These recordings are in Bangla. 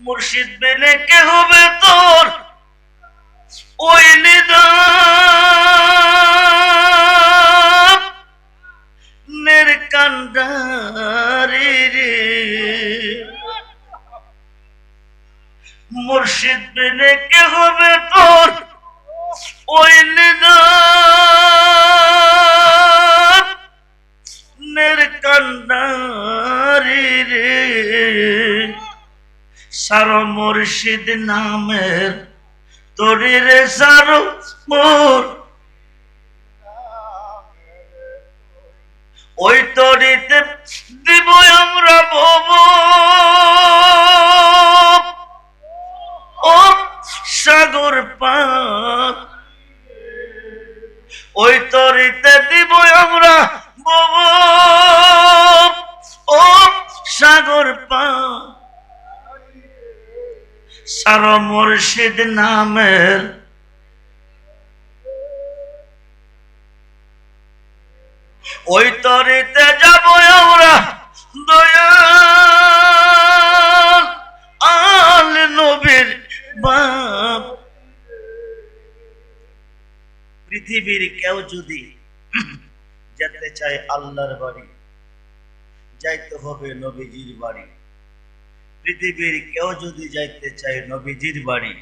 মুর্শিদ বিনে কে হবে তোর ওই নিদানের কান্ডারি রে। মুর্শিদ বিনে কে হবে তোর ওই নিদানের কান্ডারি রে। সারো মুর্শিদ নামের তরি রে সারো মোর ওই তরিতে দিব আমরা ভব ও সাগর পার। ওই তরিতে দিব আমরা ভব ও সাগর পার। সারো মুর্শিদ নামের ওই তরিতে যাব আমরা দয়াল আল নবীর বাপ। পৃথিবীর কেউ যদি যেতে চায় আল্লাহর বাড়ি যাইতে হবে নবীজির বাড়ি। পৃথিবীর কেউ যদি যাইতে চায় নবীজির বাড়ি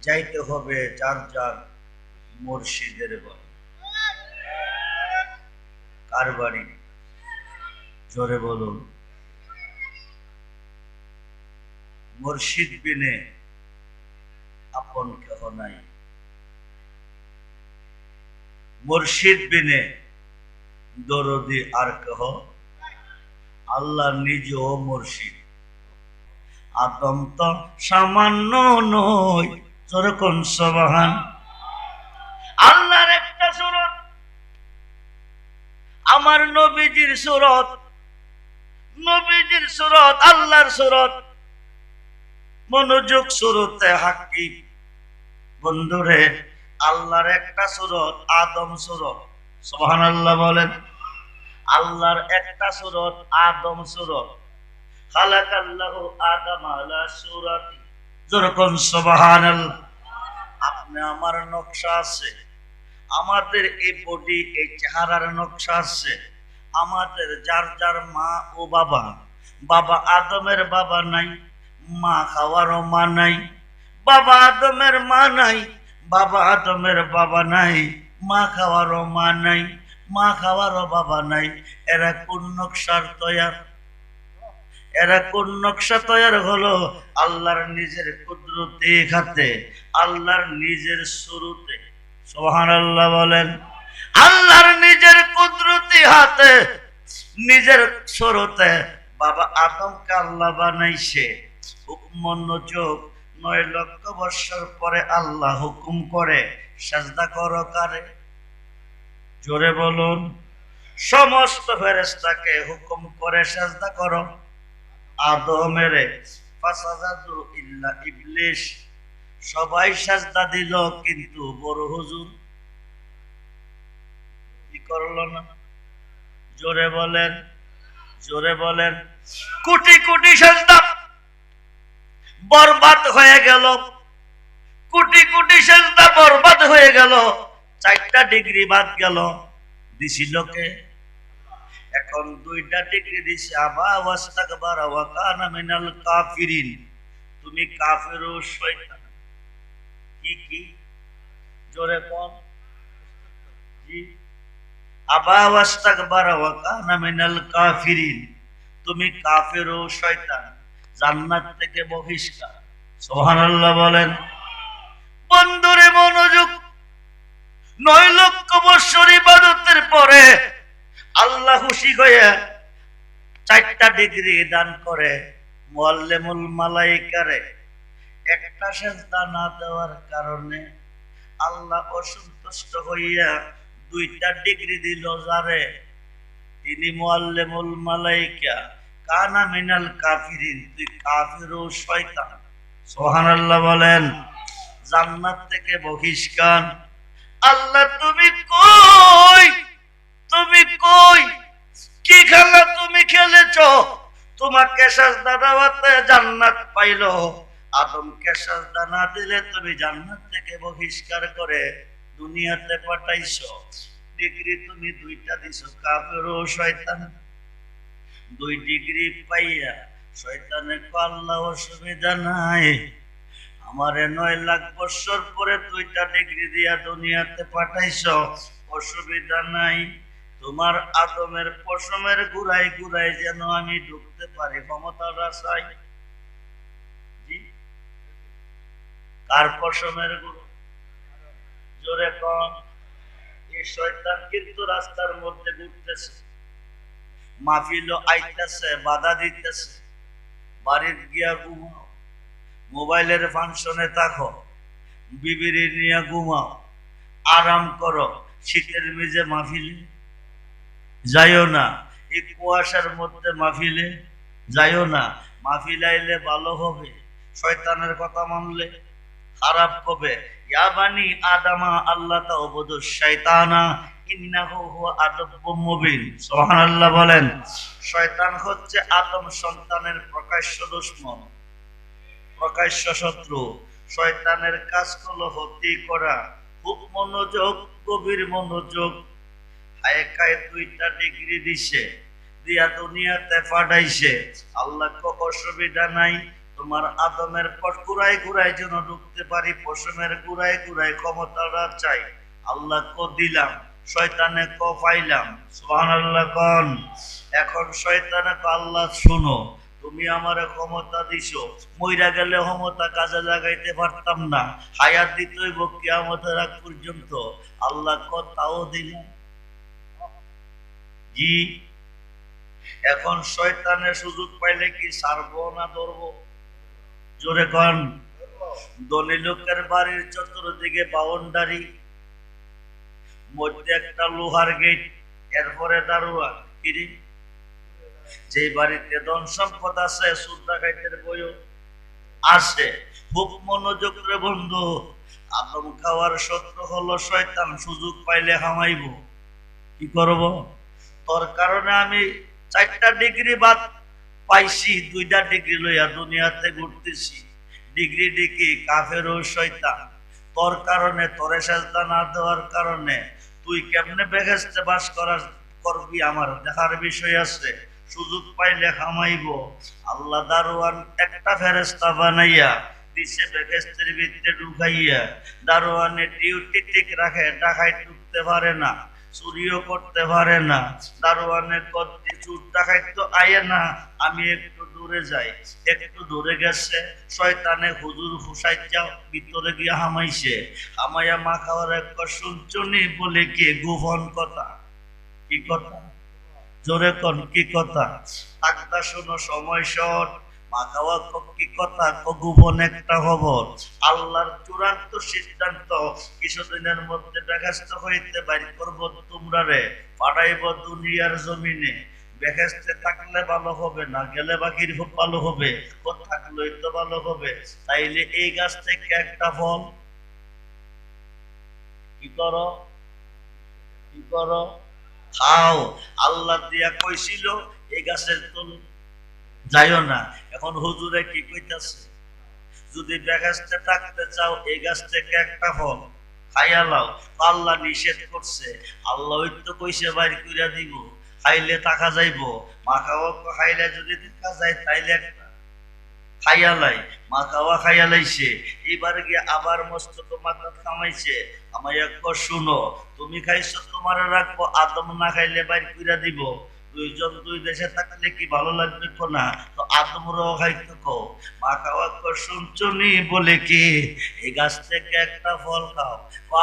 যাইতে হবে যার যার মুর্শিদের বাড়ি। কার বাড়ি? জোরে বলুন। মুর্শিদ বিনে আপন কেহ নাই। মুর্শিদ বিনে দরদি আর কেহ। আল্লাহ নিজেও মুর্শিদ। আদম তো সামান্য নয়। জোরে কোন সুবহান। আল্লাহর একটা সূরত, আমার নবীজির সূরত, নবীজির সূরত আল্লাহর সূরত। মনোযোগ সূরতে হাকিম বন্ধুরে, আল্লাহর একটা সূরত আদম সূরত। সুবহানাল্লাহ বলেন। আল্লাহর একটা সূরত আদম সূরত। খালাকাল্লাহু আদম আলা সূরাতি। যেরকম সুবহানাল্লাহ। আপনি আমার নকশা আছে, আমাদের এই বডি এই চেহারার নকশা আছে। আমাদের যার যার মা ও বাবা, বাবা আদমের বাবা নাই, মা খাওয়ারও মা নাই। বাবা আদমের মা নাই, বাবা আদমের বাবা নাই, মা খাওয়ারও মা নাই, মা খাওয়ারও বাবা নাই। এরা কোন নকশার তৈয়ার? এরা কোন নকশা তৈয়ার হলো? আল্লাহর নিজের কুদরতি হাতে, আল্লাহর নিজের শুরুতে। সুবহানাল্লাহ বলেন। আল্লাহর নিজের কুদরতি হাতে, নিজের শুরুতে বাবা আদমকে আল্লাহ বানাইছে। মনোযোগ, 9 লক্ষ বছর পরে আল্লাহ হুকুম করে সাজদা করো কারে? জোরে বলুন। সমস্ত ফেরেশতাকে হুকুম করে সাজদা করো আদমের। ফাসাজাদু ইল্লা ইবলিস। সবাই সাজদা দিল কিন্তু বড় হুজুর কি করলো না? জোরে বলেন, জোরে বলেন। কোটি কোটি সাজদা বরবাদ হয়ে গেল। কোটি কোটি সাজদা বরবাদ হয়ে গেল। 4টা ডিগ্রি বাদ গেল। দিছিল কে? এখন 2টা ডিগ্রি দিছে। আবা ওয়াস্তাকবার ওয়া কানা মিনাল কাফিরিন। তুমি কাফের ও শয়তান। কি কি? জোরে কোন? জি। আবা ওয়াস্তাকবার ওয়া কানা মিনাল কাফিরিন। তুমি কাফের ও শয়তান, জান্নাত থেকে বহিষ্কার। সুবহানাল্লাহ বলেন। বন্ধুরে মনোযোগ। 9 লক্ষ বছর ইবাদতের পরে আল্লাহ খুশি হয়ে 4টা ডিগ্রি দান করে মুআল্লিমুল মালায়েকারে। একটা সেজদা না দেওয়ার কারণে আল্লাহ অসন্তুষ্ট হইয়া 2টা ডিগ্রি দিল যারে? তিনি মুআল্লিমুল মালায়েকা। কানা মিনাল কাফিরিন। তুই কাফির ও শয়তান। সুবহানাল্লাহ বলেন। জান্নাত থেকে বহিষ্কার। আল্লাহ তুমি কই? তুমি কই? কি খেলা তুমি খেলেছ? তোমাকে সাজদা দেওয়াতে জান্নাত পাইলো, আদমকে সাজদা না দিলে তুমি জান্নাত থেকে বহিষ্কার করে দুনিয়াতে পাঠাইছো। ডিগ্রি তুমি দুইটা দিছো, কাফের ও শয়তান। 2 ডিগ্রি পাইয়া শয়তানে আল্লাহ অসুবিধা নাই, আমারে 9 লাখ বছর পরে 2টা ডিগ্রি দিয়া দুনিয়াতে পাঠাইছো, অসুবিধা নাই। তোমার আদমের পশমের গুড়াই গুড়াই যেন আমি ঢুকতে পারি, ক্ষমতাটা চাই। কার পশমের গুড়? জোরে কম। এই শয়তান কিন্তু রাস্তার মধ্যে ঘুরতেছে, মাহফিলও আইতেছে, বাধা দিতেছে। বাড়ির গিয়া ঘুমাও, মোবাইলের ফাংশনে থাকো, বিবির নিয়ে ঘুমাও, আরাম করো। শীতের মেঝে মাহফিলে যাইও না, এই কুয়াশার মধ্যে মাহফিলে যাইও না। মাহফিল আইলে ভালো হবে, শয়তানের কথা মানলে খারাপ হবে। ইয়া বানি আদামা আল্লাহ তাউবুদু শাইতানা ইন্নাহু হুয়া আদুব্বুম মুবিন। সুবহানাল্লাহ বলেন। শয়তান হচ্ছে আদম সন্তানের প্রকাশ্য দুশমন, প্রকাশ্য শত্রু। শয়তানের কাজ হলো ক্ষতি করা। খুব মনোযোগ, গভীর মনোযোগ। হায়কায় 2টা ডিগ্রি দিছে, দিয়া দুনিয়াতে পাঠাইছে। আল্লাহ কো অসুবিধা নাই, তোমার আদমের পর গুড়াই গুড়াই যেন ঢুকতে পারি, পশমের গুড়াই গুড়াই ক্ষমতাটা চাই। আল্লাহ কো দিলাম, শয়তানে কো পাইলাম। সুবহানাল্লাহ কোন। এখন শয়তানে কো আল্লাহ শুনো, তুমি আমার ক্ষমতা দিছো, মইরা গেলে ক্ষমতা কাজে লাগাইতে পারতাম না, হায়াত দিতে হইব কিয়ামতের আগ পর্যন্ত। আল্লাহ কো তাও দিলাম। জি। এখন শয়তানের সুযোগ পাইলে কি ছাড়বো না ধরবো? জোরে কন। ধনী লোকের বাড়ির চতুর্দিকে বাউন্ডারি, মধ্যে একটা লোহার গেট, এরপরে দারোয়ান। কিরে, যে বাড়িতে ধন সম্পদ আছে, সুদ ডাকাইতের বইও আছে। খুব মনোযোগ রে বন্ধু। আদম খাওয়ার শত্রু হলো শয়তান, সুযোগ পাইলে হামাইব। কি করব? তোর কারণে আমি 4টা ডিগ্রি বাদ পাইছি, 2টা ডিগ্রি লইয়া দুনিয়াতে ঘুরতেছি। ডিগ্রি ডিগ্রি কাফের ও শয়তান। তোর কারণে, তোরে সাজদা না দেওয়ার কারণে তুই কেমনে বেহেশতে বাস করবি আমার দেখার বিষয় আছে। সুযোগ পাইলে খামাইব। আল্লাহ দারোয়ান একটা ফেরেশতা বানাইয়া দিছে বেহেশতের ভিতরে ঢুকাইয়া। দারোয়ানের ডিউটি ঠিক রাখে, ডাকাইত ঢুকতে পারে না, চুরিও করতে পারে না। দারোয়ানের কদ্দি চুর ডাকাইত তো আয়ে না, আমি একটু দূরে যাই। একটু দূরে গেছে, শয়তানে হুজুর হুসাই যাও ভিতরে গিয়া হামাইছে। হামাইয়া মা খাওয়ার এক শুনছনি বলে কি গোপন কথা। কি কথা? জোরে কন, কি কথা? আগদা শোনো, সময় শর্ট। মা খাওয়া কি কথা? গোপন একটা খবর। আল্লাহর চূড়ান্ত সিদ্ধান্ত, কিছুদিনের মধ্যে বেহেশত হইতে বাইর করব তোমরা রে, পাঠাইব দুনিয়ার জমিনে। বেহেশতে থাকলে ভালো হবে, না গেলে বাকির খুব ভালো হবে, থাকলেই তো ভালো হবে। তাইলে এই গাছ থেকে একটা ফল কি করো, কি করো? খাও। আল্লাহ দিয়া কইছিল এই গাছের তল যাইও না। এখন হুজুরে কি কইতাছে? যদি বেহেশতে থাকতে চাও এই গাছ থেকে একটা ফল খাইয়া লাও। আল্লাহ নিষেধ করছে, আল্লাহ ওই তো কইছে বাইর কইরা দিব, খাইলে টাকা যাইব। মা খাওয়া খাইলে যদি টাকা যায় তাইলে একটা খাইয়া লাই। মা খাওয়া খাইয়া লাইছে, এবার গিয়ে আবার মস্ত মাথা খামাইছে। আমায় শুনো, তুমি খাইছো তোমার রাখবো, আদম না খাইলে বাইর কইরা দিব। 2 জন 2 দেশে থাকলে কি ভালো লাগবে না? তো আদমরাও খাইতো কো। মা খাওয়া শুনছনি বলে কি এই গাছ থেকে একটা ফল খাও।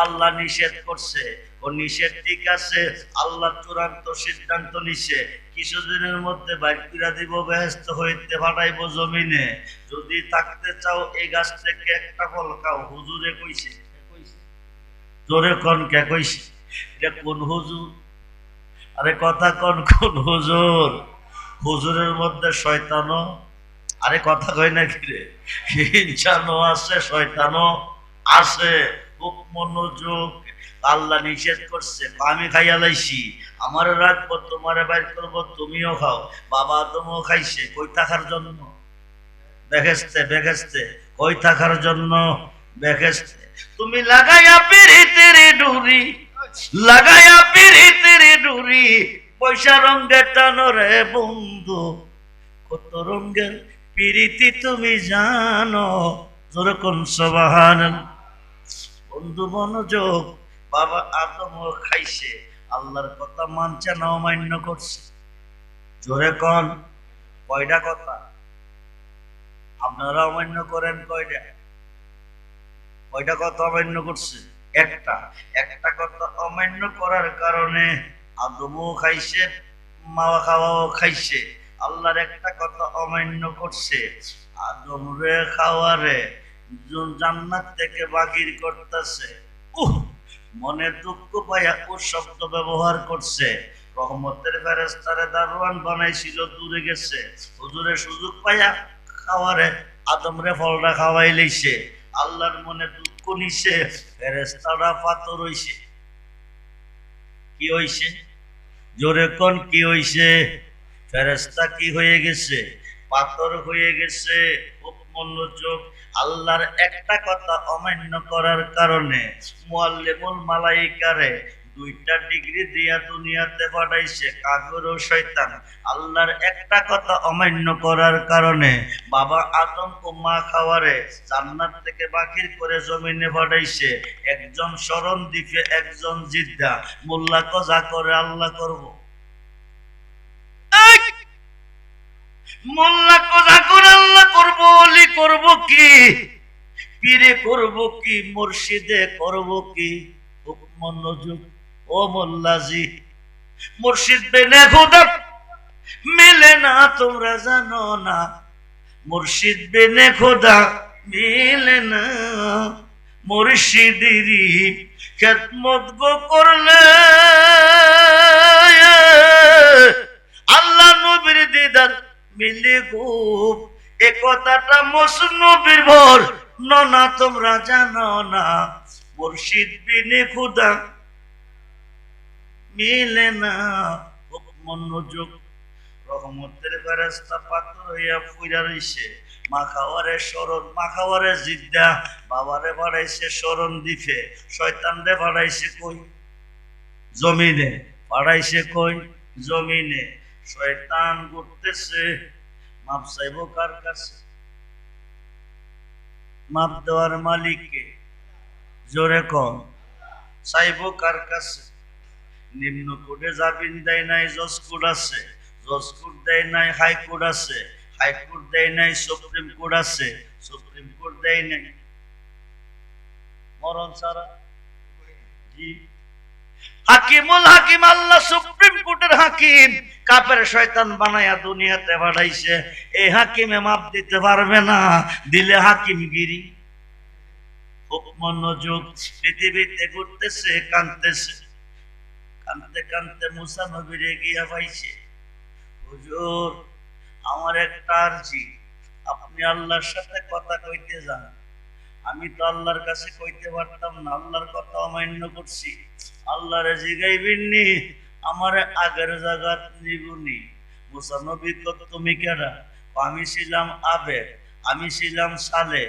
আল্লাহ নিষেধ করছে, ও নিষেধ ঠিক আছে, আল্লাহ চূড়ান্ত সিদ্ধান্ত নিছে কিছুদিনের মধ্যে বাইর কইরা দিব, বেহেশত হইতে পাঠাইব জমিনে। যদি থাকতে চাও এই গাছ থেকে একটা ফল খাও। হুজুরে কইছে। জোরে কন, কে কইছে? এটা কোন হুজুর? আরে কথা কন, কোন হুজুর? হুজুরের মধ্যে শয়তানও, আরে কথা কই না কি রে, ইনসানও আছে, শয়তানও আছে। খুব মনোযোগ। আল্লাহ নিষেধ করছে, আমি খাইয়া লাইছি, আমার রাখবো, তোমারে বাইর করবো, তুমিও খাও। বাবা আদমও খাইছে, কই থাকার জন্য? বেহেশতে। বেহেশতে ক ওই থাকার জন্য বেহেশতে তুমি লাগাইয়া পিরিতের ডুরি, লাগাইয়া পিরিতের ডুরি, পয়সা রঙের টানরে বন্ধু, কত রঙের পিরিতি তুমি জানো, যেরকম সুবহানাল্লাহ। বন্ধু মনোযোগ, বাবা আদমও খাইছে, আল্লাহর কথা মানছে না অমান্য করছে? জোরে কন, কয়টা কথা আপনারা অমান্য করেন? কয়টা কয়টা কথা অমান্য করছে? একটা। একটা কথা অমান্য করার কারণে আদমও খাইছে, মাওয়া খাওয়াও খাইছে। আল্লাহর একটা কথা অমান্য করছে, আদম রে খাওয়ারে জান্নাত থেকে বাগির করতেছে। মনে দুঃখ পাইয়া ও শব্দ ব্যবহার করছে। রহমতের ফেরেশতারে দারোয়ান বানাইছিল, দূরে গেছে, হুজুরে সুযোগ পাইয়া খাওয়ারে আদম রে ফলটা খাওয়াই লইছে। আল্লাহর মনে দুঃখ নিছে, ফেরেশতারা পাথর হইছে। কি হইছে? জোরে কোন কি হইছে? ফেরেশতা কি হয়ে গেছে? পাথর হয়ে গেছে। খুব মনোযোগ, আল্লাহর একটা কথা অমান্য করার কারণে মুআল্লিমুল মালাইকারে 2টা ডিগ্রি দিয়া দুনিয়াতে পাঠাইছে, কাফের ও শয়তান। আল্লাহর একটা কথা অমান্য করার কারণে বাবা আদম ও মা খাওয়ারে জান্নাত থেকে বাকির করে জমিনে পাঠাইছে। একজন শরণ দ্বীপে, একজন জিদ্দা। মোল্লা কজা করে আল্লাহ করব, মোল্লা কজা করে আল্লাহ করব, অলি করব কি, পীরে করব কি, মুর্শিদে করব কি? খুব মনোযোগ, ও মোল্লাজি, মুর্শিদ বেনে খোদা মিলে না, তোমরা জানো না, মুর্শিদ বেনে খোদা মিলে না। মুর্শিদেরই খেদমত গো করলে আল্লাহ নবীর দিদার মিলে গো। এ কথাটা মসনবীর ভর না, তোমরা জানো না, মুর্শিদ বিনে খুদা মিলে না। খুব মনোযোগ, রহমতের ফেরেশতা পাথর হইয়া পুইরা রইছে। মা খাওয়ারে শরণ, মা খাওয়ারে জিদ্দা, বাবারে পাঠাইছে শরণ দ্বীপে, শয়তানরে পাঠাইছে কই? জমিনে। পাঠাইছে কই? জমিনে। শয়তান ঘুরতেছে, মাপ চাইব কার কাছে? মাপ দেওয়ার মালিককে। জোরে কম, চাইব কার কাছে? নিম্ন কোর্টে জামিন দেয় নাই, জজ কোর্ট আছে, জজ কোর্ট দেয় নাই, হাইকোর্ট আছে, হাইকোর্ট দেয় নাই, সুপ্রিম কোর্ট আছে, সুপ্রিম কোর্ট দেয় নাই, মরণ ছাড়া। জি, হাকিমুল হাকিম আল্লাহ সুপ্রিম কোর্টের হাকিম কাফের শয়তান বানায়া দুনিয়াতে পাঠাইছে। এই হাকিমে মাপ দিতে পারবে না, দিলে হাকিমগিরি। খুব মনোযোগ, পৃথিবীতে ঘুরতেছে, কাঁদতেছে, কাঁদতে কাঁদতে মুসা নবীরে গিয়া পাইছে। হুজুর, আমার একটা আরজি, আপনি আল্লাহর সাথে কথা কইতে যান। আমি তো আল্লাহর কাছে কইতে পারতাম না, আল্লাহর কথা অমান্য করছি। আল্লাহরে জিগাইবিননি, আমার আগের জায়গাত নিবুনি। মুসা নবী কত, তুমি কেডা? আমি ছিলাম আবেদ, আমি ছিলাম সালে,